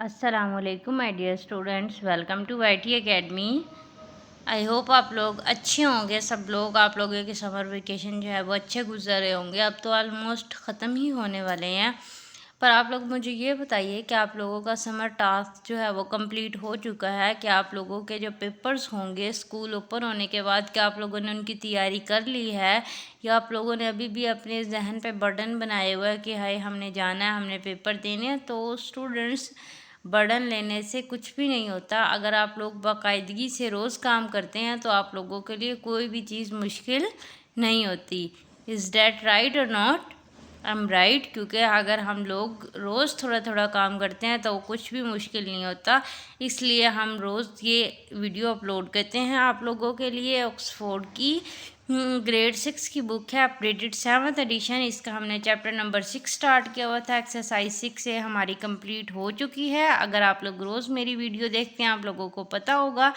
अस्सलामुअलैकुम my dear students, welcome to YT academy. I hope आप लोग अच्छे होंगे। सब लोग, आप लोगों के समर वेकेशन जो है वो अच्छे गुजर रहे होंगे। अब तो ऑलमोस्ट ख़त्म ही होने वाले हैं। पर आप लोग मुझे ये बताइए कि आप लोगों का समर टास्क जो है वो कंप्लीट हो चुका है? क्या आप लोगों के जो पेपर्स होंगे स्कूल ओपन होने के बाद, क्या आप लोगों ने उनकी तैयारी कर ली है, या आप लोगों ने अभी भी अपने जहन पे बर्डन बनाए हुआ है कि हाय हमने जाना है, हमने पेपर देने हैं? तो स्टूडेंट्स, बर्डन लेने से कुछ भी नहीं होता। अगर आप लोग बाकायदगी से रोज़ काम करते हैं तो आप लोगों के लिए कोई भी चीज़ मुश्किल नहीं होती। इज़ डैट राइट और नॉट? आई एम राइट, क्योंकि अगर हम लोग रोज़ थोड़ा थोड़ा काम करते हैं तो कुछ भी मुश्किल नहीं होता। इसलिए हम रोज़ ये वीडियो अपलोड करते हैं आप लोगों के लिए। ऑक्सफोर्ड की ग्रेड 6 की बुक है, अपडेटेड 7th एडिशन। इसका हमने चैप्टर नंबर 6 स्टार्ट किया हुआ था। एक्सरसाइज 6 से हमारी कंप्लीट हो चुकी है। अगर आप लोग रोज़ मेरी वीडियो देखते हैं आप लोगों को पता होगा।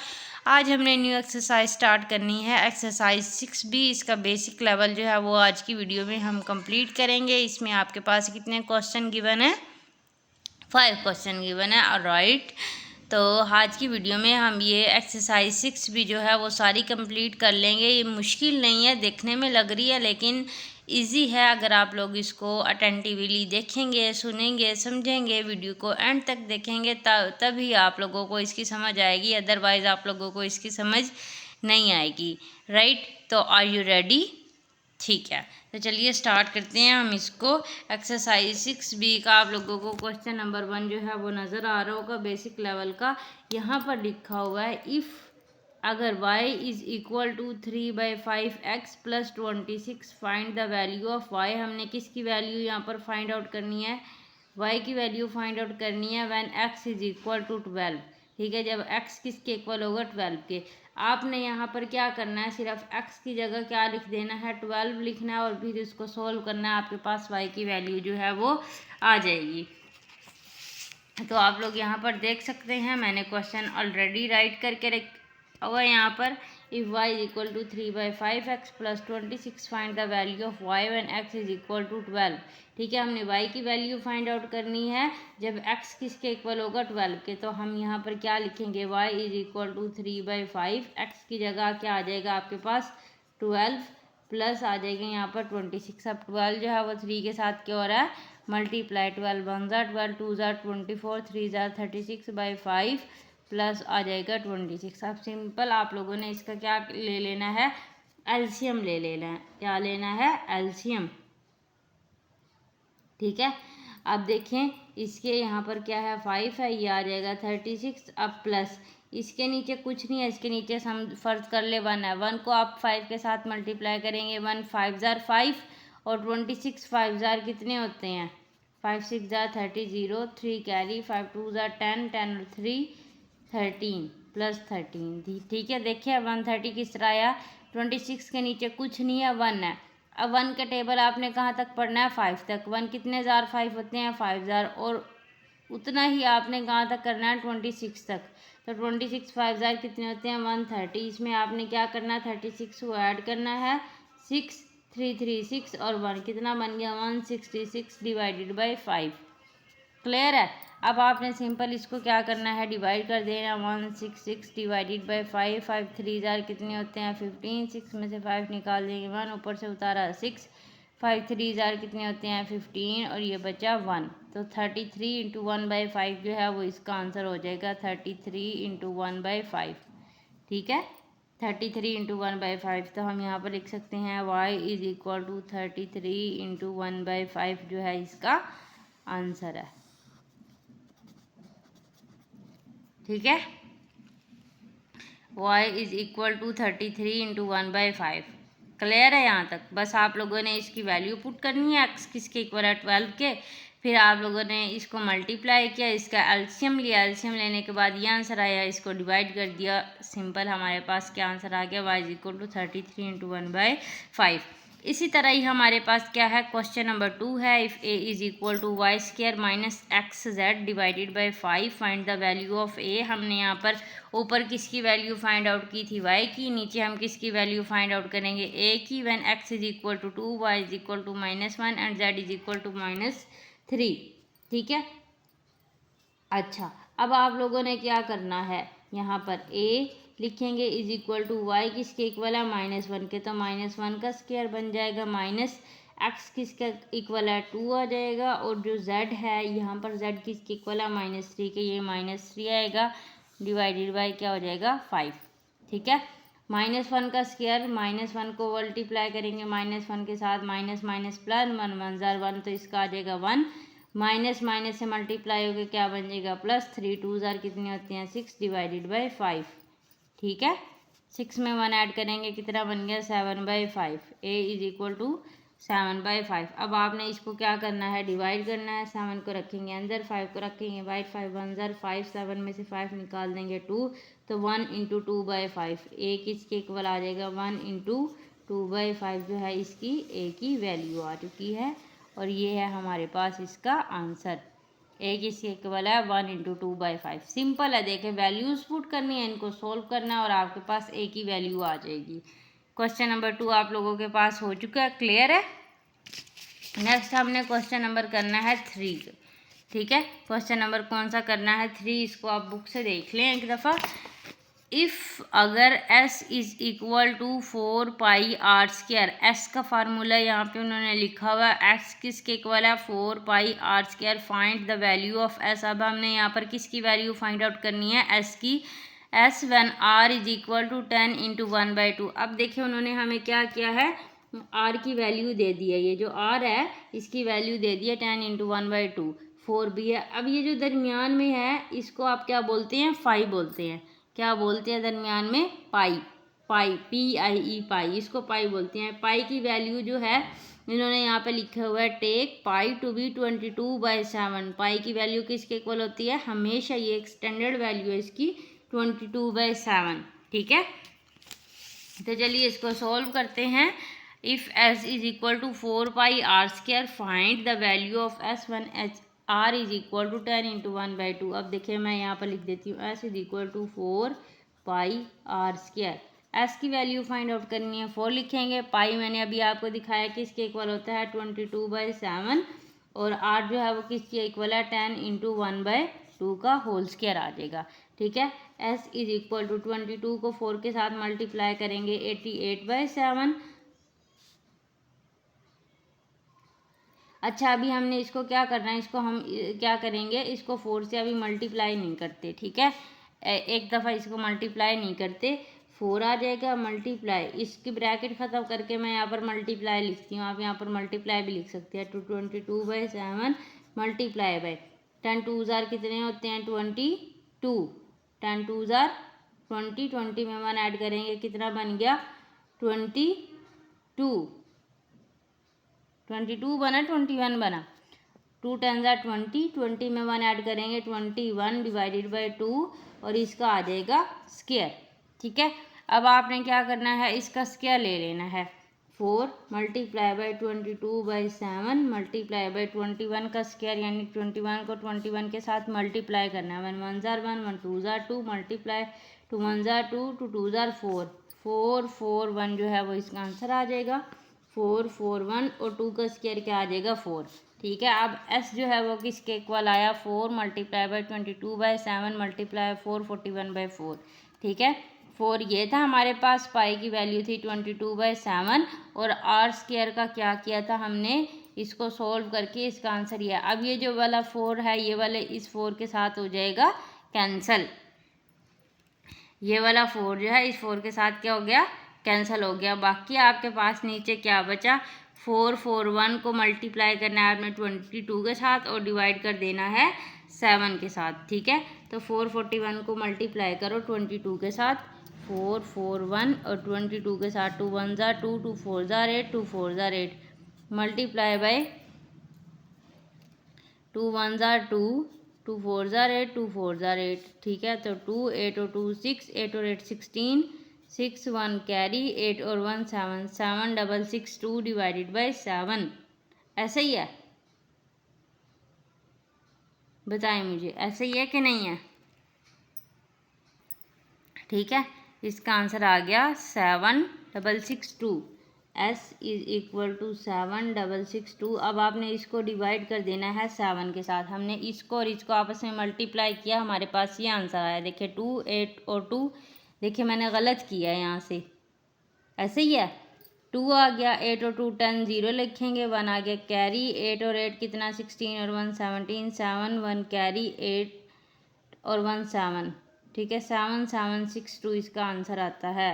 आज हमने न्यू एक्सरसाइज स्टार्ट करनी है, एक्सरसाइज 6B। इसका बेसिक लेवल जो है वो आज की वीडियो में हम कंप्लीट करेंगे। इसमें आपके पास कितने क्वेश्चन गिवन है? 5 क्वेश्चन गिवन है। और राइट, तो आज की वीडियो में हम ये एक्सरसाइज 6 भी जो है वो सारी कंप्लीट कर लेंगे। ये मुश्किल नहीं है, देखने में लग रही है लेकिन इजी है। अगर आप लोग इसको अटेंटिवली देखेंगे, सुनेंगे, समझेंगे, वीडियो को एंड तक देखेंगे तभी आप लोगों को इसकी समझ आएगी। अदरवाइज़ आप लोगों को इसकी समझ नहीं आएगी। राइट, तो आर यू रेडी? ठीक है, तो चलिए स्टार्ट करते हैं हम इसको। एक्सरसाइज 6B का आप लोगों को क्वेश्चन नंबर 1 जो है वो नज़र आ रहा होगा, बेसिक लेवल का। यहाँ पर लिखा हुआ है, इफ़ अगर y is equal to 3/5x plus 26 find the value of y। हमने किसकी वैल्यू यहाँ पर फाइंड आउट करनी है? y की वैल्यू फाइंड आउट करनी है when x is equal to 12। ठीक है, जब x किसके इक्वल होगा? 12 के। आपने यहाँ पर क्या करना है, सिर्फ x की जगह क्या लिख देना है? 12 लिखना है और फिर इसको सोल्व करना है। आपके पास y की वैल्यू जो है वो आ जाएगी। तो आप लोग यहाँ पर देख सकते हैं, मैंने क्वेश्चन ऑलरेडी राइट करके रखा हुआ है यहाँ पर। If y is equal to 3/5x plus 26 find the value of y when x is equal to 12। ठीक है, हमने y की वैल्यू फाइंड आउट करनी है जब x किसके इक्वल होगा? 12 के। तो हम यहाँ पर क्या लिखेंगे? y is equal to 3/5, x की जगह क्या आ जाएगा आपके पास? 12 प्लस आ जाएगा यहाँ पर 26। अब 12 जो है वो 3 के साथ क्या हो रहा है? मल्टीप्लाई। 12 1 ज़ा 12, 2 ज़ा 24, 3 ज़ा 36/5 प्लस आ जाएगा 26। अब सिंपल आप लोगों ने इसका क्या ले लेना है? एलसीएम ले लेना है। क्या लेना है? एलसीएम। ठीक है, अब देखें इसके यहाँ पर क्या है? 5 है, ये आ जाएगा 36। अब प्लस इसके नीचे कुछ नहीं है, इसके नीचे हम फर्ज कर ले 1 है। 1 को आप 5 के साथ मल्टीप्लाई करेंगे। 1 5 ज़ार 5 और 26 5 ज़ार कितने होते हैं? 5 6 ज़ार 30, 0 3 कैरी, 5 2 ज़ार 10, 10 और 3 13 प्लस 13। ठीक है, देखिए 130 किस तरह आया? 26 के नीचे कुछ नहीं है, 1 है। अब 1 का टेबल आपने कहाँ तक पढ़ना है? 5 तक। 1 कितने ज़ार 5 होते हैं? 5 ज़ार। और उतना ही आपने कहाँ तक करना है? 26 तक। तो 26 5 ज़ार कितने होते हैं? 130। इसमें आपने क्या करना है? 36 को ऐड करना है। 6 3 3 6 और 1 कितना बन गया? 166 डिवाइडेड बाई 5। क्लियर है? अब आपने सिंपल इसको क्या करना है? डिवाइड कर देना। 166 डिवाइडेड बाई 5। 5 3 ज़ार कितने होते हैं? 15। 6 में से 5 निकाल देंगे, 1 ऊपर से उतारा 6। 5 3 ज़ार कितने होते हैं? 15 और ये बचा 1। तो 33 इंटू 1/5 जो है वो इसका आंसर हो जाएगा 33 इंटू 1/5। ठीक है, 33 इंटू 1/5। तो हम यहाँ पर लिख सकते हैं y is equal to 33 into 1/5 जो है इसका आंसर है। ठीक है, y is equal to 33 into 1/5। Clear है यहाँ तक? बस आप लोगों ने इसकी वैल्यू पुट करनी है, x किसके इक्वल है? 12 के। फिर आप लोगों ने इसको मल्टीप्लाई किया, इसका एलसीएम लिया। एलसीएम लेने के बाद ये आंसर आया, इसको डिवाइड कर दिया। सिंपल हमारे पास क्या आंसर आ गया? y is equal to 33 into 1/5। इसी तरह ही हमारे पास क्या है? क्वेश्चन नंबर 2 है, if a is equal to Y square minus X Z divided by 5 find the value of a। हमने यहाँ पर ऊपर किसकी वैल्यू फाइंड आउट की थी? y की। नीचे हम किसकी वैल्यू फाइंड आउट करेंगे? a की। When x is equal to 2, y is equal to -1 and z is equal to -3। ठीक है, अच्छा, अब आप लोगों ने क्या करना है, यहाँ पर a लिखेंगे इज इक्वल टू वाई किसके इक्वल है -1 के, तो -1 का स्क्वायर बन जाएगा, माइनस x किसका इक्वल है 2 आ जाएगा, और जो z है यहाँ पर z किसके इक्वल है -3 के, ये -3 आएगा, डिवाइडेड बाई क्या हो जाएगा 5। ठीक है, -1 का स्क्वायर, -1 को मल्टीप्लाई करेंगे -1 के साथ, माइनस माइनस प्लस 1 1 जार 1, तो इसका आ जाएगा 1, माइनस माइनस से मल्टीप्लाई होकर क्या बन जाएगा प्लस, 3 2 जार कितनी होती हैं 6 डिवाइडेड बाई 5। ठीक है, 6 में 1 ऐड करेंगे कितना बन गया 7/5, ए इज इक्वल टू 7/5। अब आपने इसको क्या करना है, डिवाइड करना है, 7 को रखेंगे अंदर, 5 को रखेंगे बाहर, 5 1 जार 5, 7 में से 5 निकाल देंगे 2, तो 1 इंटू 2/5, ए किसके इक्वल आ जाएगा 1 इंटू 2/5, जो है इसकी ए की वैल्यू आ चुकी है, और ये है हमारे पास इसका आंसर। ए किसके इक्वल है 1 इंटू 2/5। सिंपल है, देखें वैल्यूज पुट करनी है, इनको सोल्व करना है और आपके पास ए की वैल्यू आ जाएगी। क्वेश्चन नंबर 2 आप लोगों के पास हो चुका है, क्लियर है। नेक्स्ट हमने क्वेश्चन नंबर करना है 3। ठीक है, क्वेश्चन नंबर कौन सा करना है 3, इसको आप बुक से देख लें एक दफ़ा। इफ़ अगर s is equal to 4πr², s का फार्मूला यहाँ पे उन्होंने लिखा हुआ है, x किसके इक्वल है 4πr², find the value of s। अब हमने यहाँ पर किसकी वैल्यू फाइंड आउट करनी है, s की, s when r is equal to 10 into 1/2। अब देखिए उन्होंने हमें क्या किया है, r की वैल्यू दे दी है, ये जो r है इसकी वैल्यू दे दी है 10 इंटू 1/2, 4 भी है। अब ये जो दरमियान में है इसको आप क्या बोलते हैं, फाई बोलते हैं, क्या बोलते हैं दरमियान में, पाई, पाई PIE पाई, इसको पाई बोलते हैं। पाई की वैल्यू जो है इन्होंने यहाँ पे लिखा हुआ है टेक पाई टू बी 22/7। पाई की वैल्यू किसके इक्वल होती है, हमेशा ये एक स्टैंडर्ड वैल्यू है इसकी 22/7। ठीक है, तो चलिए इसको सॉल्व करते हैं। If s is equal to 4πr², find the value of s when r is equal to 10 into 1/2। अब देखिए मैं यहाँ पर लिख देती हूँ s is equal to 4πr², s की वैल्यू फाइंड आउट करनी है, 4 लिखेंगे, पाई मैंने अभी आपको दिखाया किसके इक्वल होता है 22/7, और r जो है वो किसके इक्वल है 10 इंटू 1/2 का होल स्क्वायर आ जाएगा। ठीक है, s इज इक्वल टू 22 को 4 के साथ मल्टीप्लाई करेंगे 88/7। अच्छा, अभी हमने इसको क्या करना है, इसको हम क्या करेंगे, इसको 4 से अभी मल्टीप्लाई नहीं करते। ठीक है, एक दफ़ा इसको मल्टीप्लाई नहीं करते, 4 आ जाएगा मल्टीप्लाई, इसकी ब्रैकेट ख़त्म करके मैं यहाँ पर मल्टीप्लाई लिखती हूँ, आप यहाँ पर मल्टीप्लाई भी लिख सकते हैं, 22/7 मल्टीप्लाई बाई 10 2 जार कितने होते हैं 22, 10 2 जार 20, 20 में 1 ऐड करेंगे कितना बन गया 22, 22 बना 21 बना, 2 10 जार 20, 20 में 1 ऐड करेंगे 21 डिवाइडेड बाई 2, और इसका आ जाएगा स्क्वायर। ठीक है, अब आपने क्या करना है, इसका स्क्वायर ले लेना है, 4 मल्टीप्लाई बाई 22/7 मल्टीप्लाई बाई 21 का स्क्वायर, यानी 21 को 21 के साथ मल्टीप्लाई करना है, 1 1 jar 1, 1 2 jar 2, multiply 2 1 jar 2, 2 2 jar 4, 4 4 1 जो है वो इसका आंसर आ जाएगा, 4 4 1, और 2 का स्क्वायर क्या आ जाएगा 4। ठीक है, अब s जो है वो किसके इक्वल आया 4 मल्टीप्लाई बाई 22/7 मल्टीप्लाई 4 41/4। ठीक है, 4 ये था हमारे पास, पाई की वैल्यू थी 22/7, और r स्क्वायर का क्या किया था हमने, इसको सोल्व करके इसका आंसर ये है। अब ये जो वाला 4 है ये वाले इस 4 के साथ हो जाएगा कैंसल, ये वाला 4 जो है इस 4 के साथ क्या हो गया, कैंसिल हो गया। बाकी आपके पास नीचे क्या बचा, 4 4 1 को मल्टीप्लाई करना है आपने 22 के साथ, और डिवाइड कर देना है 7 के साथ। ठीक है, तो 4 41 को मल्टीप्लाई करो 22 के साथ, 4 4 1 और 22 के साथ, 2 1 jar 2, 2 4 jar 8, 2 4 jar 8, multiply by 2 1 jar 2, 2 4 jar 8, 2 4 jar 8। ठीक है, तो 2 8 और 2 6, 8 और 8 16, 6 1 कैरी, 8 और 1 7, 7 डबल 6 2 डिवाइडेड बाई 7। ऐसा ही है, बताएं मुझे ऐसा ही है कि नहीं है। ठीक है, इसका आंसर आ गया 7 double 6 2, s is equal to 7662। अब आपने इसको डिवाइड कर देना है 7 के साथ। हमने इसको और इसको आपस में मल्टीप्लाई किया, हमारे पास ये आंसर आया। देखिए 2 8 और 2, देखिए मैंने गलत किया है यहाँ से, ऐसे ही है। 2 आ गया, 8 और 2 10, 0 लिखेंगे, 1 आ गया कैरी, 8 और 8 कितना 16 और 1 17, 7 1 कैरी, 8 और 1 7, ठीक है 7762 इसका आंसर आता है।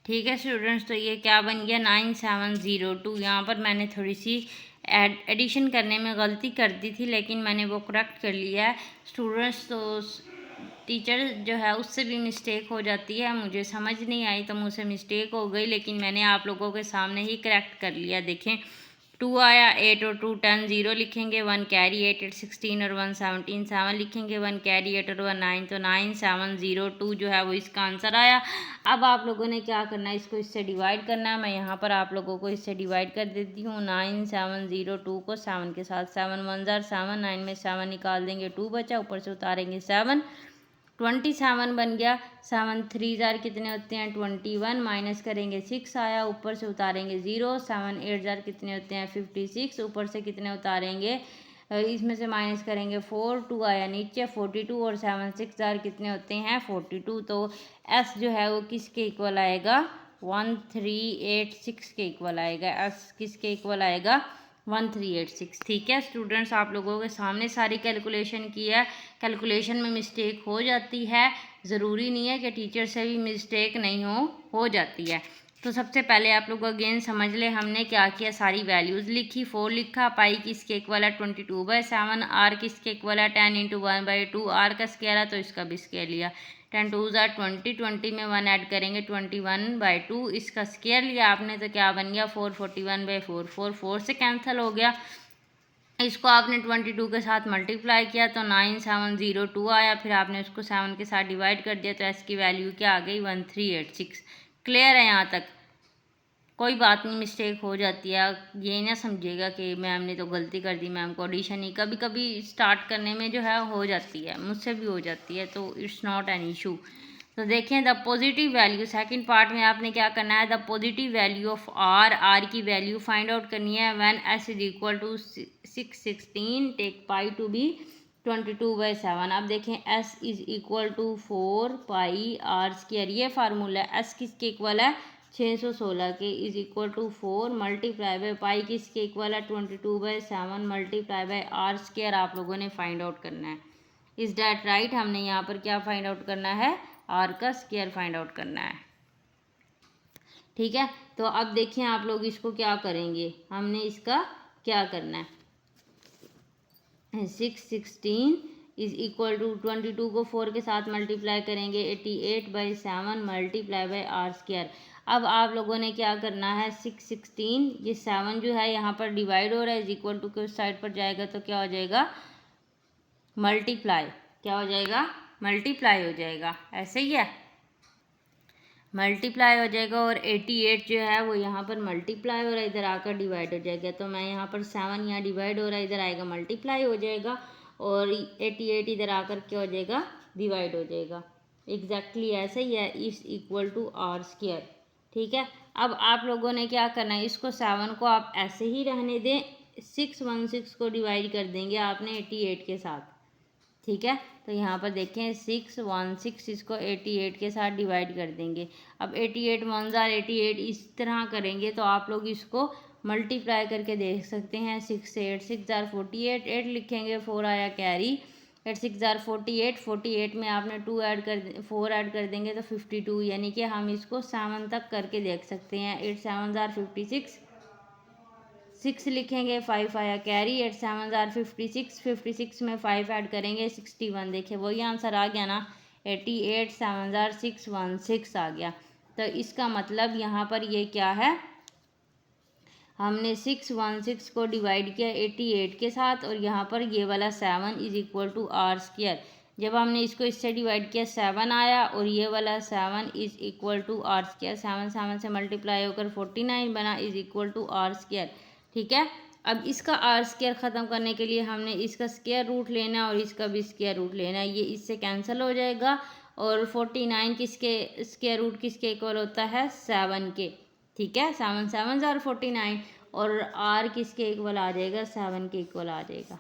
ठीक है स्टूडेंट्स, तो ये क्या बन गया 9702। यहाँ पर मैंने थोड़ी सी एडिशन करने में गलती कर दी थी, लेकिन मैंने वो करेक्ट कर लिया है स्टूडेंट्स। तो टीचर जो है उससे भी मिस्टेक हो जाती है, मुझे समझ नहीं आई तो मुझसे मिस्टेक हो गई, लेकिन मैंने आप लोगों के सामने ही करेक्ट कर लिया। देखें 2 आया, 8 और 2 10, 0 लिखेंगे, 1 कैरी, 8 8 16 और 1 17, 7 लिखेंगे, 1 कैरी 8 और 1 9, तो 9702 जो है वो इसका आंसर आया। अब आप लोगों ने क्या करना है, इसको इससे डिवाइड करना है। मैं यहाँ पर आप लोगों को इससे डिवाइड कर देती हूँ। 9702 को 7 के साथ, 7 1 जार 7, 9 में 7 निकाल देंगे, 2 बचा, ऊपर से उतारेंगे 7, 27 बन गया। 7 3 जार कितने होते हैं 21, माइनस करेंगे 6 आया, ऊपर से उतारेंगे 0, 7 8 जार कितने होते हैं 56, ऊपर से कितने उतारेंगे, इसमें से माइनस करेंगे 4, 2 आया नीचे 42, और 7 6 जार कितने होते हैं 42। तो एस जो है वो किसके इक्वल आएगा 1386 के इक्वल आएगा। एस किसके इक्वल आएगा 1386। ठीक है स्टूडेंट्स, आप लोगों के सामने सारी कैलकुलेशन की है। कैलकुलेशन में मिस्टेक हो जाती है, ज़रूरी नहीं है कि टीचर से भी मिस्टेक नहीं हो जाती है। तो सबसे पहले आप लोग अगेन समझ ले, हमने क्या किया, सारी वैल्यूज़ लिखी। 4 लिखा, पाई किसके इक्वल है 22/7, आर किसके इक्वल है 10 × 1/2, आर का स्क्वायर है तो इसका भी स्क्वायर लिया, 10 2 ज़ा 20, 20 में 1 ऐड करेंगे 21/2, इसका स्क्वायर लिया आपने तो क्या बन गया 441/4, 4 4 से कैंसिल हो गया। इसको आपने 22 के साथ मल्टीप्लाई किया तो 9702 आया, फिर आपने उसको 7 के साथ डिवाइड कर दिया तो एस की वैल्यू क्या आ गई 1386। क्लियर है यहाँ तक, कोई बात नहीं, मिस्टेक हो जाती है। ये ना समझिएगा कि मैम ने तो गलती कर दी, मैम को ऑडिशन ही कभी कभी स्टार्ट करने में जो है हो जाती है, मुझसे भी हो जाती है, तो इट्स नॉट एन इशू। तो देखें the positive value, second part में आपने क्या करना है, the positive value of R, R की वैल्यू फाइंड आउट करनी है when S is equal to 616, take pi to be 22/7। अब देखें S is equal to 4 pi R square, ये फार्मूला है। एस किसके इक्वल है 616 के, is equal to 4 multiply by pi किसके इक्वल है 22/7 मल्टीप्लाई बाई आर स्क्वायर आप लोगों ने फाइंड आउट करना है। इज डैट राइट, हमने यहाँ पर क्या फाइंड आउट करना है, आर का स्क्वायर फाइंड आउट करना है। ठीक है, तो अब देखिए आप लोग इसको क्या करेंगे, हमने इसका क्या करना है, 616 इज इक्वल टू 22 को 4 के साथ मल्टीप्लाई करेंगे 88/7 मल्टीप्लाई बाई आर स्क्वायर। अब आप लोगों ने क्या करना है 616, ये 7 जो है यहाँ पर डिवाइड हो रहा है, इज इक्वल टू के उस साइड पर जाएगा तो क्या हो जाएगा मल्टीप्लाई, क्या हो जाएगा मल्टीप्लाई हो जाएगा, ऐसे ही है मल्टीप्लाई हो जाएगा। और 88 जो है वो यहाँ पर मल्टीप्लाई हो रहा है, इधर आकर डिवाइड हो जाएगा, तो मैं यहाँ पर 7 यहाँ डिवाइड हो रहा है, इधर आएगा मल्टीप्लाई हो जाएगा, और 88 इधर आकर क्या हो जाएगा डिवाइड हो जाएगा। एग्जैक्टली ऐसे ही है, is equal to R square. ठीक है, अब आप लोगों ने क्या करना है, इसको 7 को आप ऐसे ही रहने दें, 616 को डिवाइड कर देंगे आपने 88 के साथ। ठीक है, तो यहाँ पर देखें 616 इसको 88 के साथ डिवाइड कर देंगे। अब 88 1 जार 88 इस तरह करेंगे तो आप लोग इसको मल्टीप्लाई करके देख सकते हैं। 6 से 8 6 जार 48, 8 लिखेंगे, 4 आया कैरी, 8 6 जार 48, 48 में आपने 2 ऐड कर 4 ऐड कर देंगे तो 52, यानी कि हम इसको 7 तक करके देख सकते हैं। 8 7 जार 56, 6 लिखेंगे, 5 आया कैरी, 8 7 जार 56, 56 में 5 ऐड करेंगे 61, देखिए वही आंसर आ गया ना, 88 7 जार 616 आ गया। तो इसका मतलब यहाँ पर ये क्या है, हमने 616 को डिवाइड किया 88 के साथ, और यहाँ पर ये वाला 7 is equal to R square. जब हमने इसको इससे डिवाइड किया 7 आया, और ये वाला 7 is equal to R square, 7 7 से मल्टीप्लाई होकर 49 बना, is equal to R square. ठीक है, अब इसका आर स्क्वायर ख़त्म करने के लिए हमने इसका स्क्वायर रूट लेना है और इसका भी स्क्वायर रूट लेना है, ये इससे कैंसिल हो जाएगा, और 49 किसके स्क्वायर रूट किसके इक्वल होता है, 7 के। ठीक है, 7 7 और 49, और r किसके इक्वल आ जाएगा, 7 के इक्वल आ जाएगा।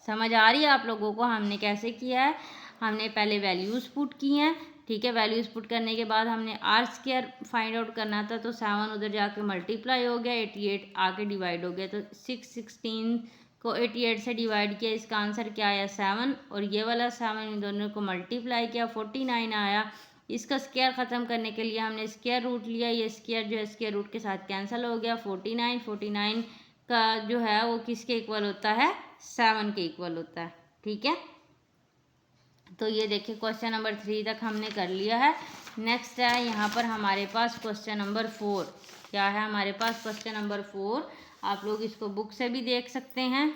समझ आ रही है आप लोगों को हमने कैसे किया है? हमने पहले वैल्यूज़ पुट की हैं। ठीक है, वैल्यूज़ पुट करने के बाद हमने आर स्क्वायर फाइंड आउट करना था, तो 7 उधर जाके मल्टीप्लाई हो गया, 88 आके डिवाइड हो गया, तो 616 को 88 से डिवाइड किया, इसका आंसर क्या आया, 7। और ये वाला 7 इन दोनों को मल्टीप्लाई किया, 49 आया। इसका स्क्वायर ख़त्म करने के लिए हमने स्क्वायर रूट लिया, ये स्क्वायर जो है स्क्वायर रूट के साथ कैंसिल हो गया। 49 का जो है वो किसके इक्वल होता है, 7 के इक्वल होता है। ठीक है, तो ये देखिए क्वेश्चन नंबर 3 तक हमने कर लिया है। नेक्स्ट है यहाँ पर हमारे पास क्वेश्चन नंबर 4। क्या है हमारे पास क्वेश्चन नंबर 4? आप लोग इसको बुक से भी देख सकते हैं।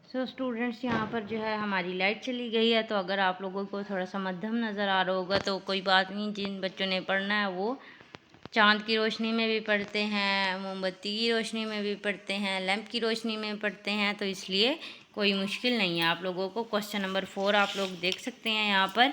सो स्टूडेंट्स, यहाँ पर जो है हमारी लाइट चली गई है, तो अगर आप लोगों को थोड़ा सा मध्यम नज़र आ रहा होगा तो कोई बात नहीं, जिन बच्चों ने पढ़ना है वो चांद की रोशनी में भी पढ़ते हैं, मोमबत्ती की रोशनी में भी पढ़ते हैं, लैंप की रोशनी में पढ़ते हैं, तो इसलिए कोई मुश्किल नहीं है आप लोगों को। क्वेश्चन नंबर 4 आप लोग देख सकते हैं यहाँ पर,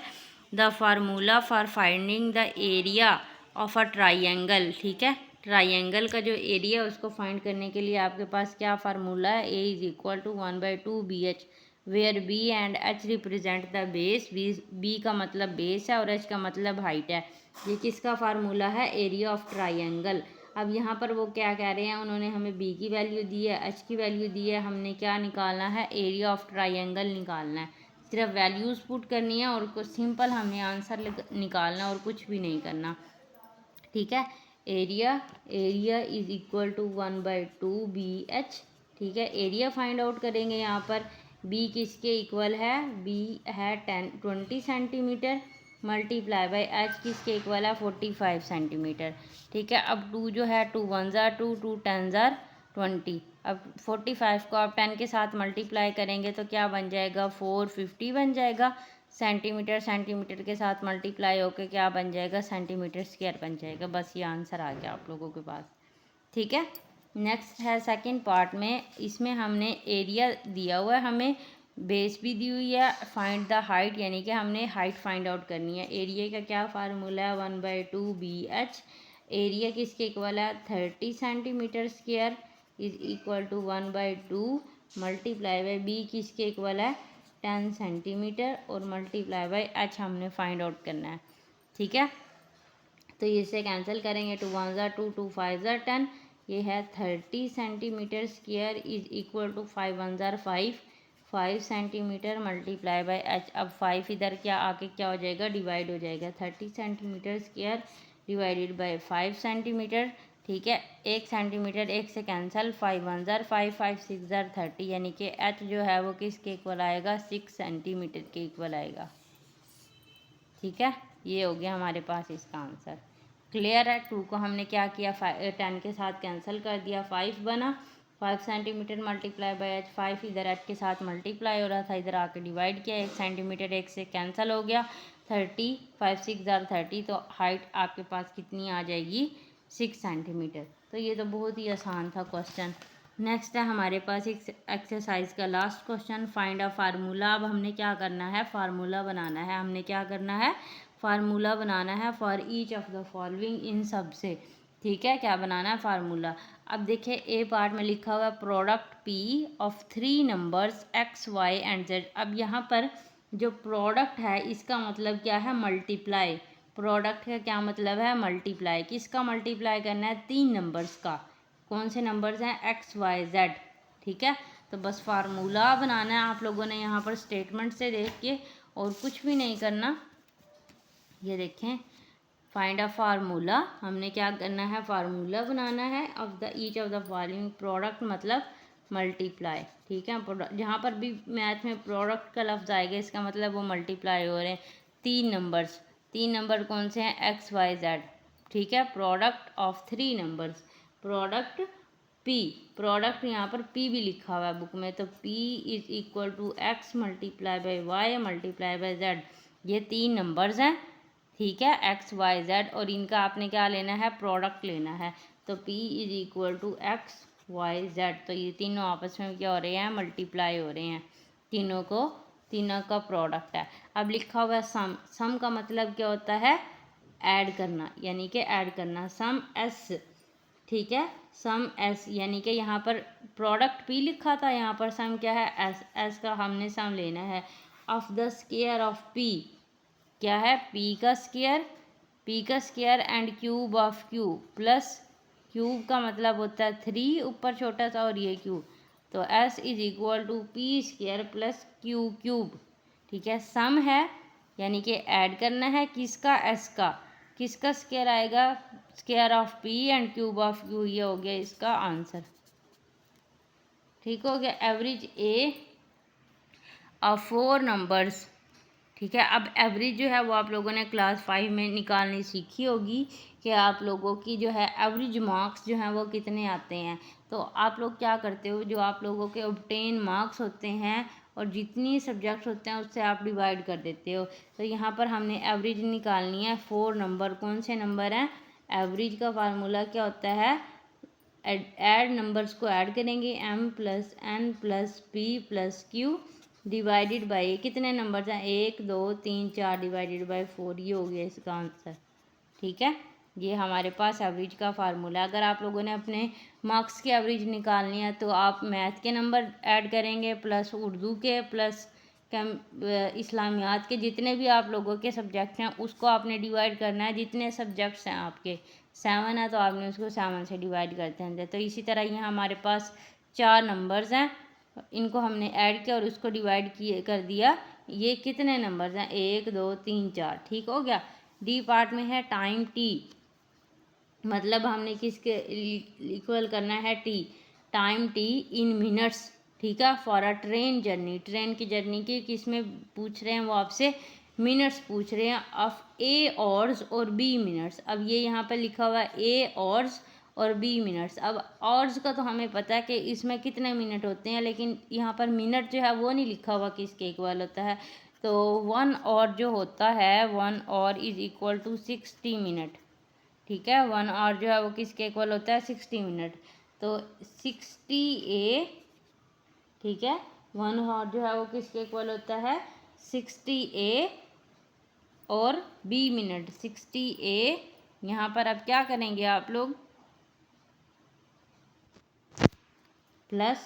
the formula for finding the area of a triangle. ठीक है, ट्राइंगल का जो एरिया है उसको फाइंड करने के लिए आपके पास क्या फार्मूला है, A is equal to 1/2 BH, where B and H represent the base. B का मतलब बेस है और एच का मतलब हाइट है। ये किसका फार्मूला है, एरिया ऑफ ट्राइंगल। अब यहाँ पर वो क्या कह रहे हैं, उन्होंने हमें बी की वैल्यू दी है, एच की वैल्यू दी है, हमने क्या निकालना है, एरिया ऑफ ट्राइंगल निकालना है। सिर्फ वैल्यूज़ पुट करनी है और कुछ सिंपल हमें आंसर निकालना और कुछ भी नहीं करना। ठीक है, area is equal to 1/2 BH। ठीक है, एरिया फाइंड आउट करेंगे। यहाँ पर बी किसके इक्वल है, बी है 20 सेंटीमीटर, मल्टीप्लाई बाई एच किसके इक्वल है, 45 सेंटीमीटर। ठीक है, अब 2 जो है 2 1 ज़ार 2, 2 10 ज़ार 20। अब 45 को आप 10 के साथ मल्टीप्लाई करेंगे तो क्या बन जाएगा, 450 बन जाएगा। सेंटीमीटर के साथ मल्टीप्लाई होकर क्या बन जाएगा, सेंटीमीटर स्क्वायर बन जाएगा। बस ये आंसर आ गया आप लोगों के पास। ठीक है, नेक्स्ट है सेकंड पार्ट में, इसमें हमने एरिया दिया हुआ है, हमें बेस भी दी हुई है, फाइंड द हाइट यानी कि हमने हाइट फाइंड आउट करनी है। एरिया का क्या फार्मूला है, 1/2 BH। एरिया किसके इक्वल है, 30 centimetre square is equal to 1/2 multiply by B किसके इक्वल है, 10 सेंटीमीटर, और मल्टीप्लाई बाई एच हमने फाइंड आउट करना है। ठीक है, तो इसे कैंसिल करेंगे, 2 1 ज़ार 2, 2 5 ज़ार 10, ये है 30 centimetre square is equal to 5 1 ज़ार 5 सेंटीमीटर मल्टीप्लाई बाई एच। अब 5 इधर क्या आके क्या हो जाएगा, डिवाइड हो जाएगा, 30 centimetre square divided by 5 centimetre. ठीक है, 1 सेंटीमीटर 1 से कैंसिल, 5 1 ज़ार 5, 5 6 ज़ार 30, यानी कि एच जो है वो किसके इक्वल आएगा, 6 सेंटीमीटर के इक्वल आएगा। ठीक है, ये हो गया हमारे पास इसका आंसर। क्लियर है, 2 को हमने क्या किया, 10 के साथ कैंसिल कर दिया, 5 बना, 5 सेंटीमीटर मल्टीप्लाई बाई एच, 5 इधर एच के साथ मल्टीप्लाई हो रहा था, इधर आके डिवाइड किया, 1 सेंटीमीटर 1 से कैंसिल हो गया, 30, 5 6 ज़ार 30, तो हाइट आपके पास कितनी आ जाएगी, 6 सेंटीमीटर। तो ये तो बहुत ही आसान था क्वेश्चन। नेक्स्ट है हमारे पास एक एक्सरसाइज का last question, find a formula. अब हमने क्या करना है, फार्मूला बनाना है। हमने क्या करना है, फार्मूला बनाना है for each of the following, इन सब से। ठीक है, क्या बनाना है, फार्मूला। अब देखिए ए पार्ट में लिखा हुआ है product P of 3 numbers X Y and Z. अब यहाँ पर जो प्रोडक्ट है इसका मतलब क्या है, मल्टीप्लाई। प्रोडक्ट का क्या मतलब है, मल्टीप्लाई। किसका मल्टीप्लाई करना है, 3 नंबर्स का। कौन से नंबर्स हैं, एक्स वाई जेड। ठीक है, तो बस फार्मूला बनाना है आप लोगों ने यहाँ पर स्टेटमेंट से देख के, और कुछ भी नहीं करना। ये देखें, फाइंड अ फार्मूला, हमने क्या करना है, फार्मूला बनाना है of the each of the following. Product मतलब मल्टीप्लाई। ठीक है, जहाँ पर भी मैथ में प्रोडक्ट का लफ्ज़ आएगा इसका मतलब वो मल्टीप्लाई हो रहे हैं। 3 नंबर्स, 3 नंबर कौन से हैं, एक्स वाई जेड। ठीक है, product of 3 numbers, product P, product यहाँ पर पी भी लिखा हुआ है बुक में, तो P is equal to X multiply by Y multiply by Z. ये 3 नंबर्स हैं। ठीक है, एक्स वाई जेड, और इनका आपने क्या लेना है, प्रोडक्ट लेना है। तो P is equal to X Y Z, तो ये तीनों आपस में क्या हो रहे हैं, मल्टीप्लाई हो रहे हैं। तीनों को तीनों का प्रोडक्ट है। अब लिखा हुआ है सम। सम का मतलब क्या होता है? ऐड करना, यानी कि ऐड करना। सम एस, ठीक है, सम एस, यानी कि यहाँ पर प्रोडक्ट पी लिखा था, यहाँ पर सम क्या है? एस। एस का हमने सम लेना है। Of the square of P, क्या है? पी का स्क्वायर, पी का square and cube of cube, plus cube का मतलब होता है 3 ऊपर छोटा सा और ये क्यूब, तो S is equal to P square plus Q cube, ठीक है। सम है यानी कि ऐड करना है किसका? एस का। किसका स्क्वायर आएगा? Square of P and cube of Q, ये हो गया इसका आंसर, ठीक हो गया। एवरेज ए ऑफ 4 नंबर्स, ठीक है। अब एवरेज जो है वो आप लोगों ने क्लास 5 में निकालनी सीखी होगी कि आप लोगों की जो है एवरेज मार्क्स जो हैं वो कितने आते हैं। तो आप लोग क्या करते हो, जो आप लोगों के ऑब्टेन मार्क्स होते हैं और जितनी सब्जेक्ट्स होते हैं उससे आप डिवाइड कर देते हो। तो यहाँ पर हमने एवरेज निकालनी है 4 नंबर। कौन से नंबर हैं? एवरेज का फार्मूला क्या होता है? ऐड नंबर्स को ऐड करेंगे, m plus n plus p plus q divided by कितने नंबर हैं? 1 2 3 4 डिवाइडेड बाई 4, ये हो गया इसका आंसर, ठीक है। ये हमारे पास एवरेज का फार्मूला है। अगर आप लोगों ने अपने मार्क्स की एवरेज निकालनी है तो आप मैथ के नंबर ऐड करेंगे प्लस उर्दू के प्लस इस्लामियात के, जितने भी आप लोगों के सब्जेक्ट हैं उसको आपने डिवाइड करना है। जितने सब्जेक्ट्स हैं आपके 7 है तो आपने उसको 7 से डिवाइड करते हैं। तो इसी तरह ये हमारे पास 4 नंबर्स हैं, इनको हमने ऐड किया और उसको डिवाइड किए कर दिया। ये कितने नंबर्स हैं? 1 2 3 4, ठीक हो गया। डी पार्ट में है टाइम टी, मतलब हमने किसके इक्वल करना है? टी। टाइम टी इन मिनट्स, ठीक है, for a train journey. Train की जर्नी की किस में पूछ रहे हैं वो आपसे? मिनट्स पूछ रहे हैं। ऑफ ए ऑर्स और बी मिनट्स। अब ये यहाँ पर लिखा हुआ है ए ऑर्स और बी मिनट्स। अब ऑर्स का तो हमें पता है कि इसमें कितने मिनट होते हैं, लेकिन यहाँ पर मिनट जो है वो नहीं लिखा हुआ किसके इक्वल होता है। तो 1 और जो होता है 1 और इज इक्वल टू 60 मिनट, ठीक है। 1 और जो है वो किसके इक्वल होता है? 60 मिनट। तो 60 A, ठीक है, 1 और जो है वो किसके इक्वल होता है? 60 A और B मिनट। 60 A, यहाँ पर अब क्या करेंगे आप लोग? प्लस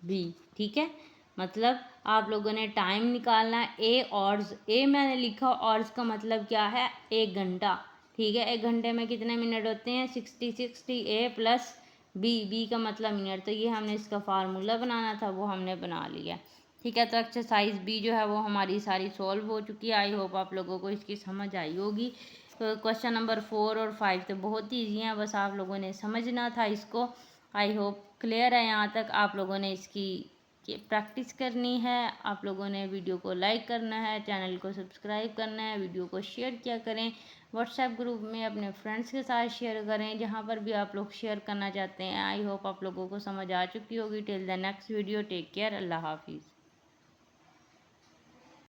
बी, ठीक है। मतलब आप लोगों ने टाइम निकालना है। ए ऑर्स, ए मैंने लिखा, ऑर्स का मतलब क्या है? 1 घंटा, ठीक है। 1 घंटे में कितने मिनट होते हैं? 60 A प्लस बी, बी का मतलब मिनट। तो ये हमने इसका फार्मूला बनाना था, वो हमने बना लिया, ठीक है। तो एक्सरसाइज बी जो है वो हमारी सारी सॉल्व हो चुकी है। आई होप आप लोगों को इसकी समझ आई होगी। तो क्वेश्चन नंबर 4 और 5 तो बहुत ईजी हैं, बस आप लोगों ने समझना था इसको। आई होप क्लियर है यहाँ तक। आप लोगों ने इसकी प्रैक्टिस करनी है, आप लोगों ने वीडियो को लाइक करना है, चैनल को सब्सक्राइब करना है, वीडियो को शेयर किया करें, व्हाट्सएप ग्रुप में अपने फ्रेंड्स के साथ शेयर करें, जहाँ पर भी आप लोग शेयर करना चाहते हैं। आई होप आप लोगों को समझ आ चुकी होगी। Till the next video, take care, अल्लाह हाफिज़।